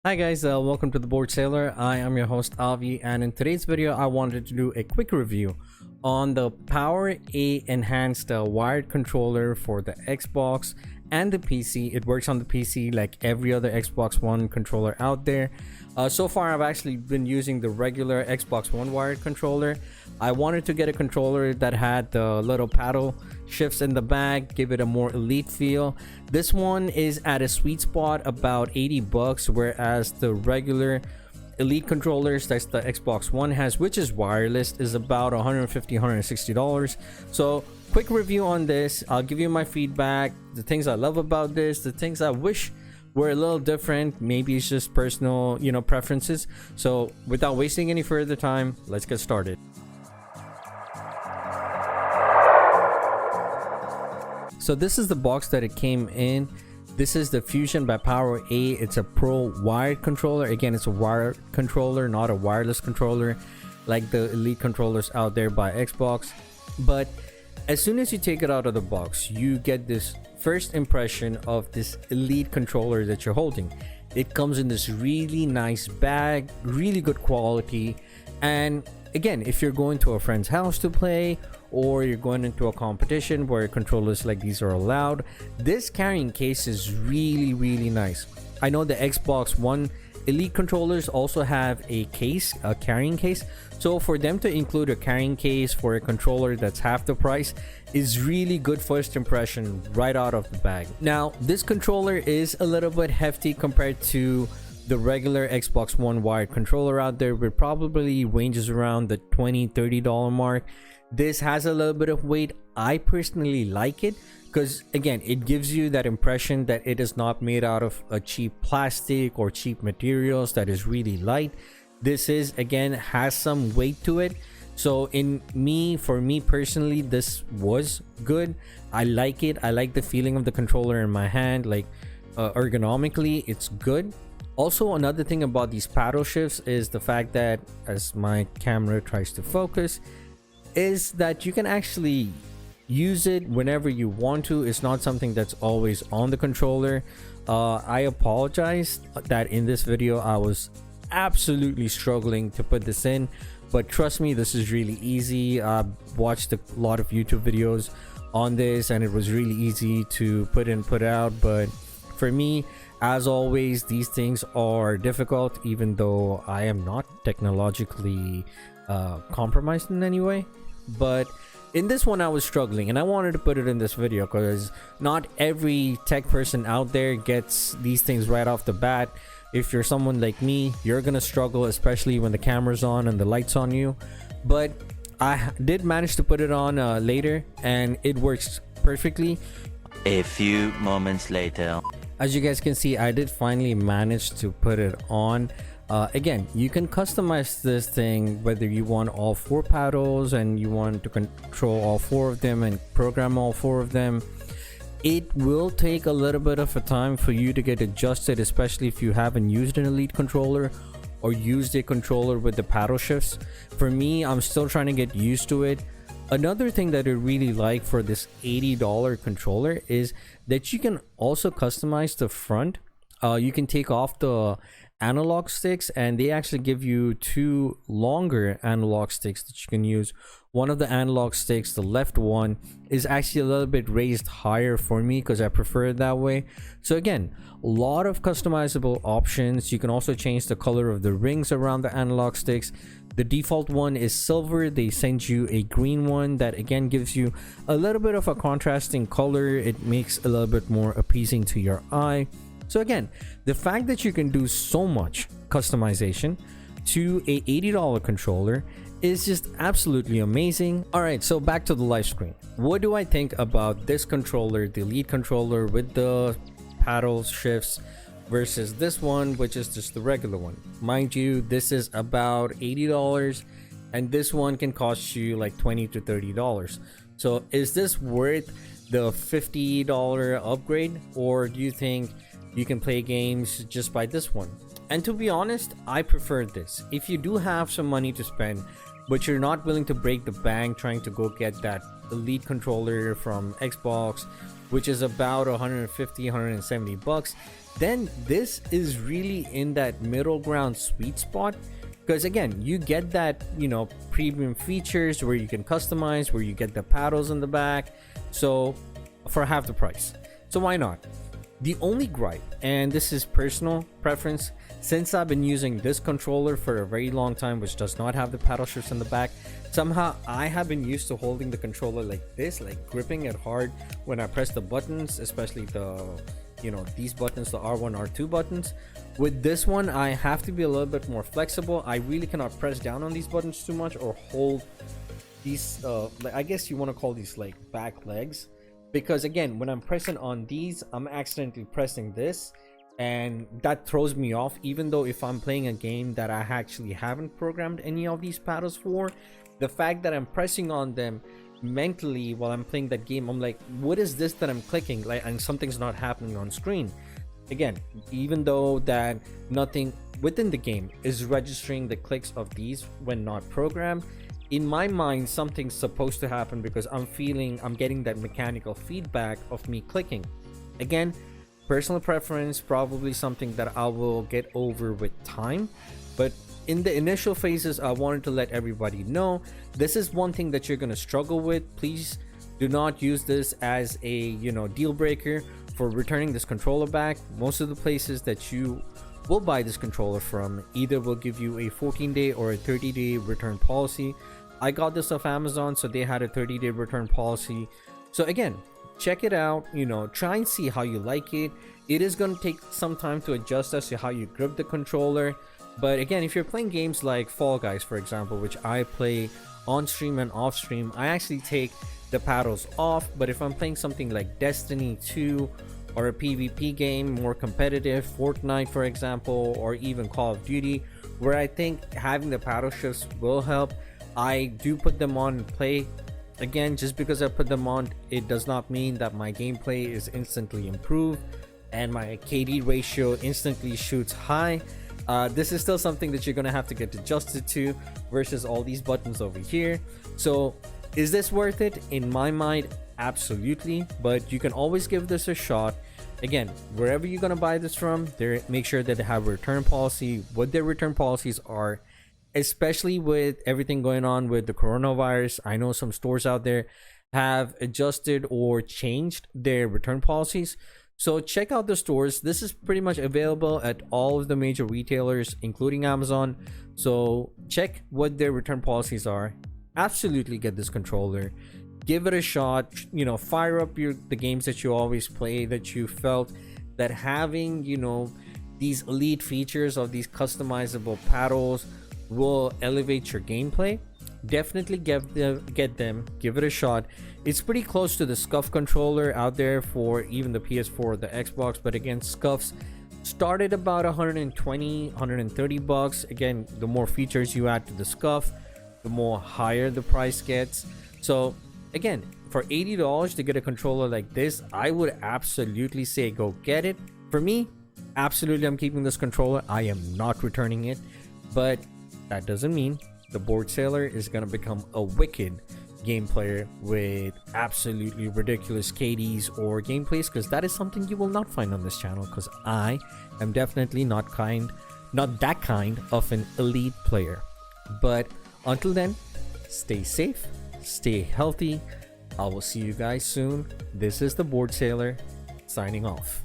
Hi guys, welcome to the Board Sailor. I am your host Avi, and in today's video I wanted to do a quick review on the PowerA enhanced wired controller for the Xbox and the PC. It works on the PC like every other Xbox One controller out there. So far I've actually been using the regular Xbox One wired controller. I wanted to get a controller that had the little paddle shifts in the back, give it a more elite feel. This one is at a sweet spot about 80 bucks, whereas the regular elite controllers that the Xbox One has, which is wireless, is about 150 $160. So quick review on this. I'll give you my feedback, the things I love about this, the things I wish were a little different. Maybe it's just personal preferences. So without wasting any further time, let's get started. So this is the box that it came in. This is the Fusion by PowerA. It's a Pro wired controller. Again, it's a wired controller, not a wireless controller like the elite controllers out there by Xbox. But as soon as you take it out of the box, you get this first impression of this elite controller that you're holding. It comes in this really nice bag, really good quality. And again, if you're going to a friend's house to play, or you're going into a competition where controllers like these are allowed, this carrying case is really nice. I know the Xbox One elite controllers also have a case, a carrying case, so for them to include a carrying case for a controller that's half the price is really good first impression right out of the bag. Now this controller is a little bit hefty compared to the regular Xbox One wired controller out there, but probably ranges around the $20-30 mark. This has a little bit of weight. I personally like it because again, it gives you that impression that it is not made out of a cheap plastic or cheap materials, that is really light. This is, again, has some weight to it. So for me personally, this was good. I like it. I like the feeling of the controller in my hand. Like ergonomically, it's good. Also, another thing about these paddle shifts is the fact that, as my camera tries to focus, is that you can actually use it whenever you want to. It's not something that's always on the controller. I apologize that in this video I was absolutely struggling to put this in, but trust me, this is really easy. I've watched a lot of YouTube videos on this and it was really easy to put in, put out. But for me, as always, these things are difficult, even though I am not technologically compromised in any way. But in this one I was struggling, and I wanted to put it in this video because not every tech person out there gets these things right off the bat. If you're someone like me, you're gonna struggle, especially when the camera's on and the lights on you. But I did manage to put it on later, and it works perfectly. A few moments later, as you guys can see, I did finally manage to put it on. Again, you can customize this thing whether you want all 4 paddles and you want to control all 4 of them and program all 4 of them. It will take a little bit of a time for you to get adjusted, especially if you haven't used an elite controller or used a controller with the paddle shifts. For me, I'm still trying to get used to it. Another thing that I really like for this $80 controller is that you can also customize the front. You can take off the analog sticks, and they actually give you 2 longer analog sticks that you can use. One of the analog sticks, the left one, is actually a little bit raised higher for me because I prefer it that way. So again, a lot of customizable options. You can also change the color of the rings around the analog sticks. The default one is silver. They send you a green one that again gives you a little bit of a contrasting color. It makes a little bit more appeasing to your eye. So again, the fact that you can do so much customization to a $80 controller is just absolutely amazing. All right, so back to the live screen. What do I think about this controller, the elite controller with the paddle shifts, versus this one, which is just the regular one? Mind you, this is about $80 and this one can cost you like $20 to $30. So is this worth the $50 upgrade, or do you think you can play games just by this one? And to be honest, I prefer this. If you do have some money to spend, but you're not willing to break the bank trying to go get that elite controller from Xbox which is about 150, 170 bucks, then this is really in that middle ground sweet spot. Because again, you get that, premium features where you can customize, where you get the paddles in the back, so for half the price. So why not? The only gripe, and this is personal preference, since I've been using this controller for a very long time, which does not have the paddle shifts in the back, somehow I have been used to holding the controller like this, like gripping it hard when I press the buttons, especially the these buttons, the R1, R2 buttons. With this one, I have to be a little bit more flexible. I really cannot press down on these buttons too much or hold these I guess you want to call these like back legs, because again, when I'm pressing on these, I'm accidentally pressing this, and that throws me off. Even though if I'm playing a game that I actually haven't programmed any of these paddles for, the fact that I'm pressing on them mentally while I'm playing that game, I'm like, what is this that I'm clicking, like, and something's not happening on screen. Again, even though that nothing within the game is registering the clicks of these when not programmed, in my mind something's supposed to happen, because I'm getting that mechanical feedback of me clicking. Again, personal preference, probably something that I will get over with time, but in the initial phases, I wanted to let everybody know this is one thing that you're going to struggle with. Please do not use this as a deal breaker for returning this controller back. Most of the places that you will buy this controller from either will give you a 14-day or a 30-day return policy. I got this off Amazon, so they had a 30-day return policy. So again, check it out, try and see how you like it. It is going to take some time to adjust as to how you grip the controller. But again, if you're playing games like Fall Guys, for example, which I play on stream and off stream, I actually take the paddles off. But if I'm playing something like Destiny 2 or a PvP game, more competitive, Fortnite for example, or even Call of Duty, where I think having the paddle shifts will help, I do put them on and play. Again, just because I put them on, it does not mean that my gameplay is instantly improved and my KD ratio instantly shoots high. This is still something that you're gonna have to get adjusted to versus all these buttons over here. So is this worth it? In my mind, absolutely, but you can always give this a shot. Again, wherever you're gonna buy this from, make sure that they have a return policy, what their return policies are, especially with everything going on with the coronavirus. I know some stores out there have adjusted or changed their return policies. So check out the stores. This is pretty much available at all of the major retailers, including Amazon. So check what their return policies are. Absolutely get this controller. Give it a shot. Fire up the games that you always play, that you felt that having, these elite features of these customizable paddles will elevate your gameplay. Definitely get them, give it a shot. It's pretty close to the Scuff controller out there for even the PS4 or the Xbox, but again, Scuffs started about 120, 130 bucks. Again, the more features you add to the Scuff, the more higher the price gets. So again, for $80 to get a controller like this, I would absolutely say go get it. For me, absolutely, I'm keeping this controller. I am not returning it, but that doesn't mean the board sailor is going to become a wicked game player with absolutely ridiculous KDs or gameplays, because that is something you will not find on this channel, because I am definitely not that kind of an elite player. But until then, stay safe, stay healthy. I will see you guys soon. This is the board sailor signing off.